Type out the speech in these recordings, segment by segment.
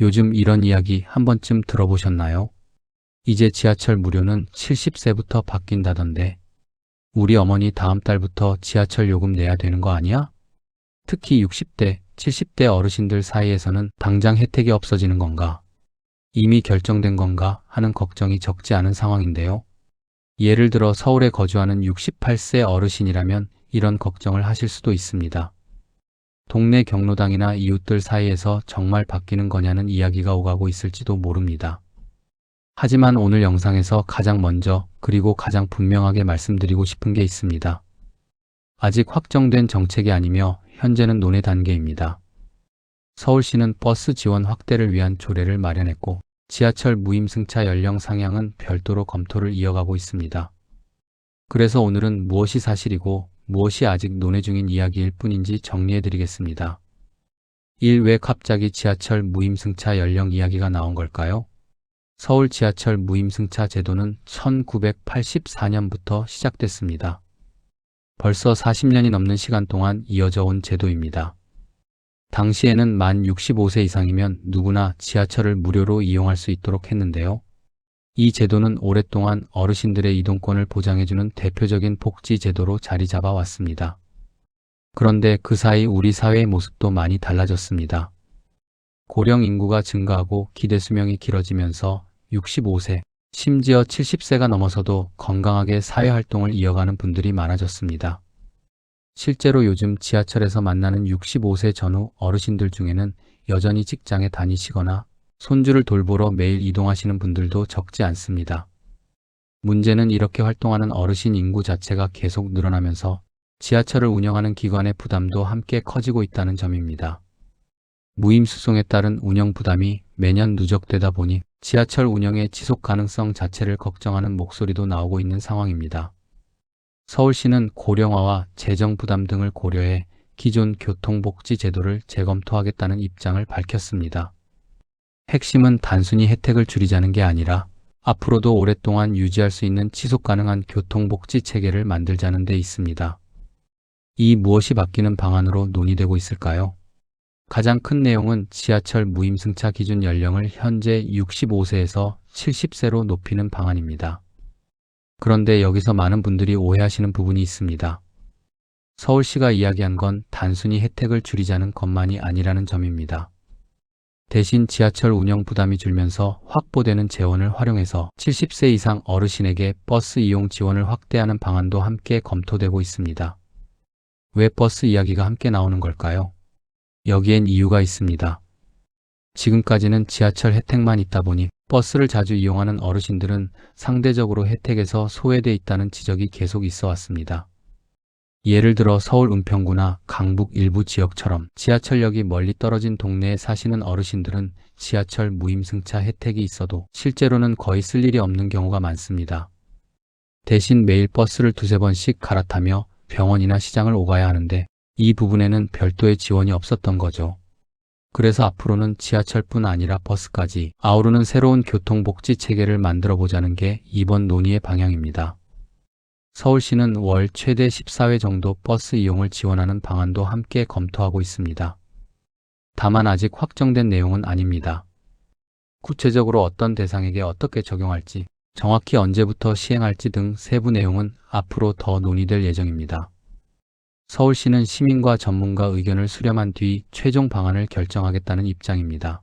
요즘 이런 이야기 한 번쯤 들어보셨나요? 이제 지하철 무료는 70세부터 바뀐다던데 우리 어머니 다음 달부터 지하철 요금 내야 되는 거 아니야? 특히 60대, 70대 어르신들 사이에서는 당장 혜택이 없어지는 건가? 이미 결정된 건가 하는 걱정이 적지 않은 상황인데요. 예를 들어 서울에 거주하는 68세 어르신이라면 이런 걱정을 하실 수도 있습니다. 동네 경로당이나 이웃들 사이에서 정말 바뀌는 거냐는 이야기가 오가고 있을지도 모릅니다. 하지만 오늘 영상에서 가장 먼저 그리고 가장 분명하게 말씀드리고 싶은 게 있습니다. 아직 확정된 정책이 아니며 현재는 논의 단계입니다. 서울시는 버스 지원 확대를 위한 조례를 마련했고 지하철 무임승차 연령 상향은 별도로 검토를 이어가고 있습니다. 그래서 오늘은 무엇이 사실이고 무엇이 아직 논의 중인 이야기일 뿐인지 정리해드리겠습니다. 1. 왜 갑자기 지하철 무임승차 연령 이야기가 나온 걸까요? 서울 지하철 무임승차 제도는 1984년부터 시작됐습니다. 벌써 40년이 넘는 시간 동안 이어져 온 제도입니다. 당시에는 만 65세 이상이면 누구나 지하철을 무료로 이용할 수 있도록 했는데요. 이 제도는 오랫동안 어르신들의 이동권을 보장해주는 대표적인 복지 제도로 자리 잡아 왔습니다. 그런데 그 사이 우리 사회의 모습도 많이 달라졌습니다. 고령 인구가 증가하고 기대 수명이 길어지면서 65세, 심지어 70세가 넘어서도 건강하게 사회활동을 이어가는 분들이 많아졌습니다. 실제로 요즘 지하철에서 만나는 65세 전후 어르신들 중에는 여전히 직장에 다니시거나 손주를 돌보러 매일 이동하시는 분들도 적지 않습니다. 문제는 이렇게 활동하는 어르신 인구 자체가 계속 늘어나면서 지하철을 운영하는 기관의 부담도 함께 커지고 있다는 점입니다. 무임수송에 따른 운영 부담이 매년 누적되다 보니 지하철 운영의 지속 가능성 자체를 걱정하는 목소리도 나오고 있는 상황입니다. 서울시는 고령화와 재정 부담 등을 고려해 기존 교통복지 제도를 재검토하겠다는 입장을 밝혔습니다. 핵심은 단순히 혜택을 줄이자는 게 아니라 앞으로도 오랫동안 유지할 수 있는 지속 가능한 교통복지 체계를 만들자는 데 있습니다. 이 무엇이 바뀌는 방안으로 논의되고 있을까요? 가장 큰 내용은 지하철 무임승차 기준 연령을 현재 65세에서 70세로 높이는 방안입니다. 그런데 여기서 많은 분들이 오해하시는 부분이 있습니다. 서울시가 이야기한 건 단순히 혜택을 줄이자는 것만이 아니라는 점입니다. 대신 지하철 운영 부담이 줄면서 확보되는 재원을 활용해서 70세 이상 어르신에게 버스 이용 지원을 확대하는 방안도 함께 검토되고 있습니다. 왜 버스 이야기가 함께 나오는 걸까요? 여기엔 이유가 있습니다. 지금까지는 지하철 혜택만 있다 보니 버스를 자주 이용하는 어르신들은 상대적으로 혜택에서 소외돼 있다는 지적이 계속 있어 왔습니다. 예를 들어 서울 은평구나 강북 일부 지역처럼 지하철역이 멀리 떨어진 동네에 사시는 어르신들은 지하철 무임승차 혜택이 있어도 실제로는 거의 쓸 일이 없는 경우가 많습니다. 대신 매일 버스를 두세 번씩 갈아타며 병원이나 시장을 오가야 하는데 이 부분에는 별도의 지원이 없었던 거죠. 그래서 앞으로는 지하철뿐 아니라 버스까지 아우르는 새로운 교통복지 체계를 만들어 보자는 게 이번 논의의 방향입니다. 서울시는 월 최대 14회 정도 버스 이용을 지원하는 방안도 함께 검토하고 있습니다. 다만 아직 확정된 내용은 아닙니다. 구체적으로 어떤 대상에게 어떻게 적용할지, 정확히 언제부터 시행할지 등 세부 내용은 앞으로 더 논의될 예정입니다. 서울시는 시민과 전문가 의견을 수렴한 뒤 최종 방안을 결정하겠다는 입장입니다.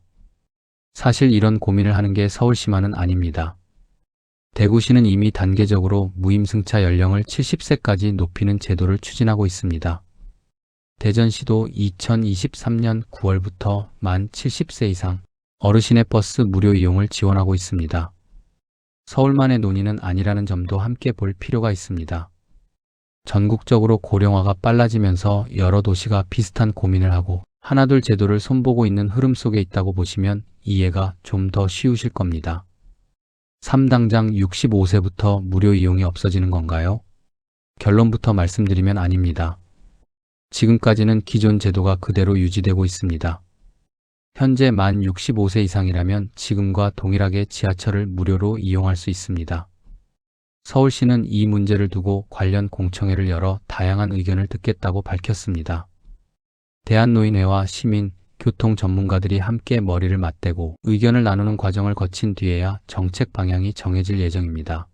사실 이런 고민을 하는 게 서울시만은 아닙니다. 대구시는 이미 단계적으로 무임승차 연령을 70세까지 높이는 제도를 추진하고 있습니다. 대전시도 2023년 9월부터 만 70세 이상 어르신의 버스 무료 이용을 지원하고 있습니다. 서울만의 논의는 아니라는 점도 함께 볼 필요가 있습니다. 전국적으로 고령화가 빨라지면서 여러 도시가 비슷한 고민을 하고 하나둘 제도를 손보고 있는 흐름 속에 있다고 보시면 이해가 좀 더 쉬우실 겁니다. 3당장 65세부터 무료 이용이 없어지는 건가요? 결론부터 말씀드리면 아닙니다. 지금까지는 기존 제도가 그대로 유지되고 있습니다. 현재 만 65세 이상이라면 지금과 동일하게 지하철을 무료로 이용할 수 있습니다. 서울시는 이 문제를 두고 관련 공청회를 열어 다양한 의견을 듣겠다고 밝혔습니다. 대한노인회와 시민, 교통 전문가들이 함께 머리를 맞대고 의견을 나누는 과정을 거친 뒤에야 정책 방향이 정해질 예정입니다.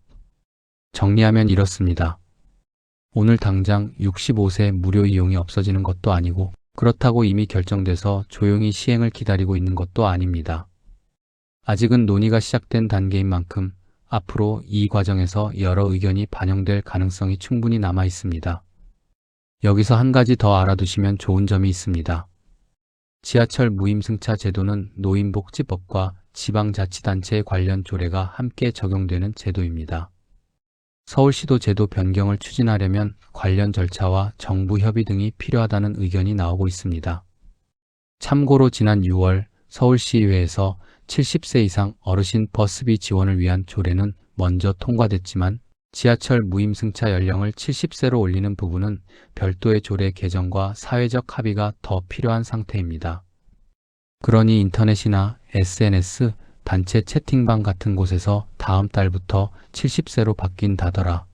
정리하면 이렇습니다. 오늘 당장 65세 무료 이용이 없어지는 것도 아니고 그렇다고 이미 결정돼서 조용히 시행을 기다리고 있는 것도 아닙니다. 아직은 논의가 시작된 단계인 만큼 앞으로 이 과정에서 여러 의견이 반영될 가능성이 충분히 남아 있습니다. 여기서 한 가지 더 알아두시면 좋은 점이 있습니다. 지하철 무임승차 제도는 노인복지법과 지방자치단체의 관련 조례가 함께 적용되는 제도입니다. 서울시도 제도 변경을 추진하려면 관련 절차와 정부 협의 등이 필요하다는 의견이 나오고 있습니다. 참고로 지난 6월 서울시의회에서 70세 이상 어르신 버스비 지원을 위한 조례는 먼저 통과됐지만 지하철 무임승차 연령을 70세로 올리는 부분은 별도의 조례 개정과 사회적 합의가 더 필요한 상태입니다. 그러니 인터넷이나 SNS, 단체 채팅방 같은 곳에서 다음 달부터 70세로 바뀐다더라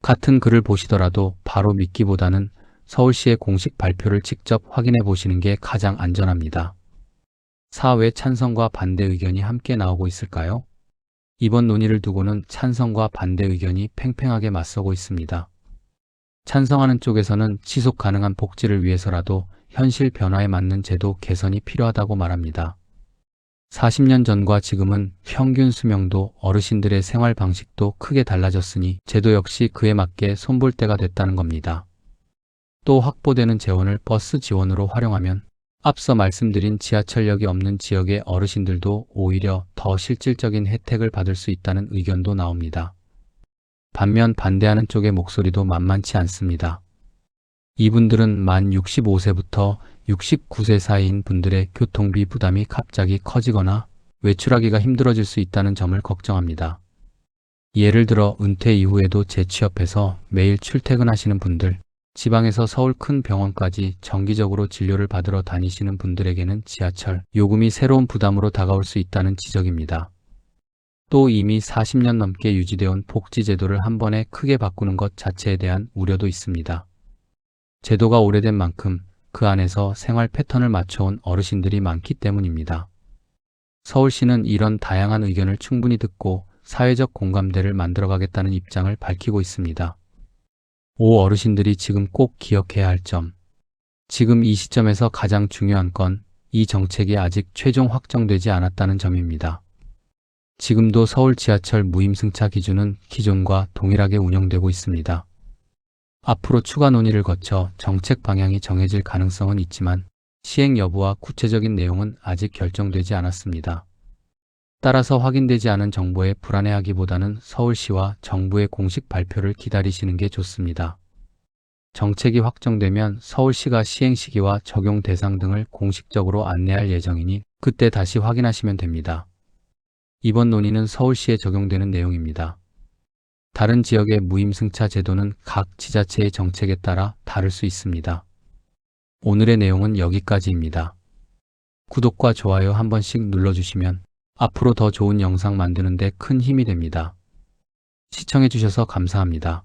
같은 글을 보시더라도 바로 믿기보다는 서울시의 공식 발표를 직접 확인해 보시는 게 가장 안전합니다. 사회 찬성과 반대 의견이 함께 나오고 있을까요? 이번 논의를 두고는 찬성과 반대 의견이 팽팽하게 맞서고 있습니다. 찬성하는 쪽에서는 지속 가능한 복지를 위해서라도 현실 변화에 맞는 제도 개선이 필요하다고 말합니다. 40년 전과 지금은 평균 수명도 어르신들의 생활 방식도 크게 달라졌으니 제도 역시 그에 맞게 손볼 때가 됐다는 겁니다. 또 확보되는 재원을 버스 지원으로 활용하면 앞서 말씀드린 지하철역이 없는 지역의 어르신들도 오히려 더 실질적인 혜택을 받을 수 있다는 의견도 나옵니다. 반면 반대하는 쪽의 목소리도 만만치 않습니다. 이분들은 만 65세부터 69세 사이인 분들의 교통비 부담이 갑자기 커지거나 외출하기가 힘들어질 수 있다는 점을 걱정합니다. 예를 들어 은퇴 이후에도 재취업해서 매일 출퇴근하시는 분들, 지방에서 서울 큰 병원까지 정기적으로 진료를 받으러 다니시는 분들에게는 지하철 요금이 새로운 부담으로 다가올 수 있다는 지적입니다. 또 이미 40년 넘게 유지되어 온 복지제도를 한 번에 크게 바꾸는 것 자체에 대한 우려도 있습니다. 제도가 오래된 만큼 그 안에서 생활 패턴을 맞춰온 어르신들이 많기 때문입니다. 서울시는 이런 다양한 의견을 충분히 듣고 사회적 공감대를 만들어가겠다는 입장을 밝히고 있습니다. 오 어르신들이 지금 꼭 기억해야 할 점. 지금 이 시점에서 가장 중요한 건 이 정책이 아직 최종 확정되지 않았다는 점입니다. 지금도 서울 지하철 무임승차 기준은 기존과 동일하게 운영되고 있습니다. 앞으로 추가 논의를 거쳐 정책 방향이 정해질 가능성은 있지만 시행 여부와 구체적인 내용은 아직 결정되지 않았습니다. 따라서 확인되지 않은 정보에 불안해하기보다는 서울시와 정부의 공식 발표를 기다리시는 게 좋습니다. 정책이 확정되면 서울시가 시행 시기와 적용 대상 등을 공식적으로 안내할 예정이니 그때 다시 확인하시면 됩니다. 이번 논의는 서울시에 적용되는 내용입니다. 다른 지역의 무임승차 제도는 각 지자체의 정책에 따라 다를 수 있습니다. 오늘의 내용은 여기까지입니다. 구독과 좋아요 한 번씩 눌러주시면 앞으로 더 좋은 영상 만드는 데 큰 힘이 됩니다. 시청해주셔서 감사합니다.